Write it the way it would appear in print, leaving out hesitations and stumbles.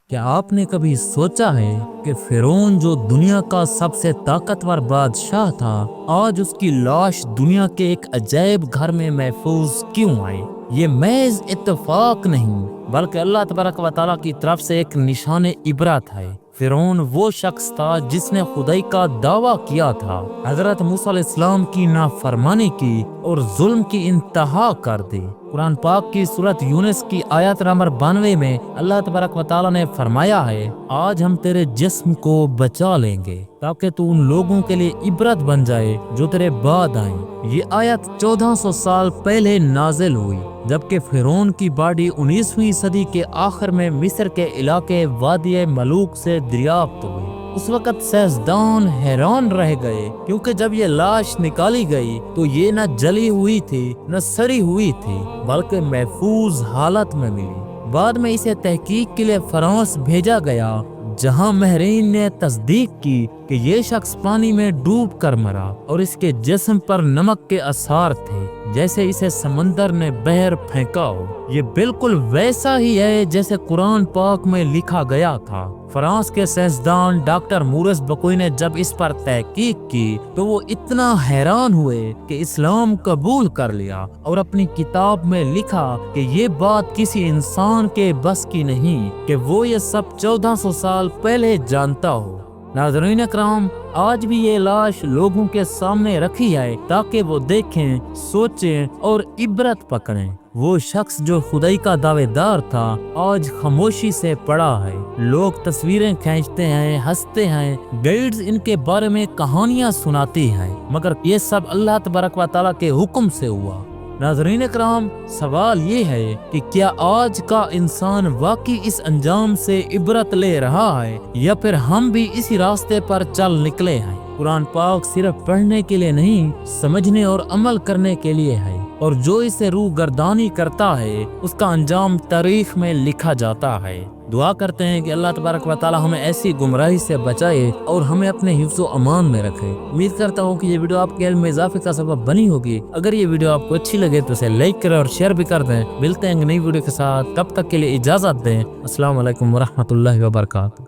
کیا آپ نے کبھی سوچا ہے کہ فرعون جو دنیا کا سب سے طاقتور بادشاہ تھا، آج اس کی لاش دنیا کے ایک عجائب گھر میں محفوظ کیوں آئی؟ یہ محض اتفاق نہیں بلکہ اللہ تبارک و تعالیٰ کی طرف سے ایک نشان عبرت ہے۔ فرعون وہ شخص تھا جس نے خدائی کا دعویٰ کیا تھا، حضرت موسیٰ علیہ السلام کی نافرمانی کی اور ظلم کی انتہا کر دی۔ قرآن پاک کی سورۃ یونس کی آیت نمبر 92 میں اللہ تبارک و تعالیٰ نے فرمایا ہے، آج ہم تیرے جسم کو بچا لیں گے تاکہ تو ان لوگوں کے لیے عبرت بن جائے جو تیرے بعد آئیں۔ یہ آیت 1400 سال پہلے نازل ہوئی جبکہ فرعون کی باڈی 19ویں صدی کے آخر میں مصر کے علاقے وادی ملوک سے دریافت ہوئی۔ اس وقت سائنسدان حیران رہ گئے کیونکہ جب یہ لاش نکالی گئی تو یہ نہ جلی ہوئی تھی نہ سڑی ہوئی تھی بلکہ محفوظ حالت میں ملی۔ بعد میں اسے تحقیق کے لیے فرانس بھیجا گیا جہاں ماہرین نے تصدیق کی کہ یہ شخص پانی میں ڈوب کر مرا اور اس کے جسم پر نمک کے آثار تھے جیسے اسے سمندر نے بحر پھینکا ہو۔ یہ بالکل ویسا ہی ہے جیسے قرآن پاک میں لکھا گیا تھا۔ فرانس کے سائنسدان ڈاکٹر مورس بکوئی نے جب اس پر تحقیق کی تو وہ اتنا حیران ہوئے کہ اسلام قبول کر لیا اور اپنی کتاب میں لکھا کہ یہ بات کسی انسان کے بس کی نہیں کہ وہ یہ سب 1400 سال پہلے جانتا ہو۔ ناظرین اکرام، آج بھی یہ لاش لوگوں کے سامنے رکھی ہے تاکہ وہ دیکھیں، سوچیں اور عبرت پکڑیں۔ وہ شخص جو خدائی کا دعوے دار تھا آج خاموشی سے پڑا ہے۔ لوگ تصویریں کھینچتے ہیں، ہنستے ہیں، گائیڈز ان کے بارے میں کہانیاں سناتی ہیں، مگر یہ سب اللہ تبارک و تعالیٰ کے حکم سے ہوا۔ ناظرین اکرام، سوال یہ ہے کہ کیا آج کا انسان واقعی اس انجام سے عبرت لے رہا ہے یا پھر ہم بھی اسی راستے پر چل نکلے ہیں؟ قرآن پاک صرف پڑھنے کے لیے نہیں، سمجھنے اور عمل کرنے کے لیے ہے، اور جو اسے روح گردانی کرتا ہے اس کا انجام تاریخ میں لکھا جاتا ہے۔ دعا کرتے ہیں کہ اللہ تبارک و تعالی ہمیں ایسی گمراہی سے بچائے اور ہمیں اپنے حفظ و امان میں رکھے۔ امید کرتا ہوں کہ یہ ویڈیو آپ کے علم میں اضافے کا سبب بنی ہوگی۔ اگر یہ ویڈیو آپ کو اچھی لگے تو اسے لائک کریں اور شیئر بھی کر دیں۔ ملتے ہیں نئی ویڈیو کے ساتھ، تب تک کے لیے اجازت دیں۔ السلام علیکم ورحمۃ اللہ وبرکاتہ۔